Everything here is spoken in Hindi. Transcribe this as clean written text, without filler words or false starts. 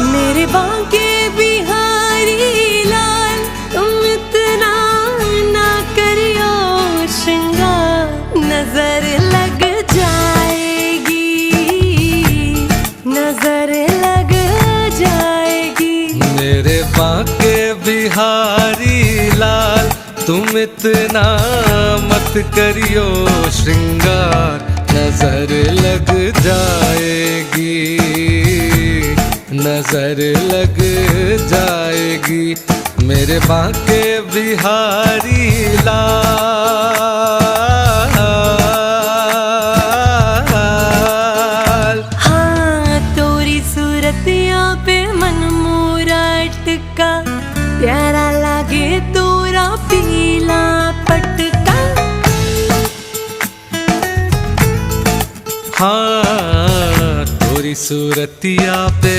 मेरे बांके बिहारी लाल तुम इतना ना करियो श्रृंगार, नजर लग जाएगी, नजर लग जाएगी। मेरे बांके बिहारी लाल तुम इतना मत करियो श्रृंगार, नजर लग जाएगी, नजर लग जाएगी। मेरे बांके बिहारी लाल। हाँ तोरी सूरतिया पे मन मोरा अटका, प्यारा लागे तोरा पीला पटका। हाँ तोरी सूरतिया पे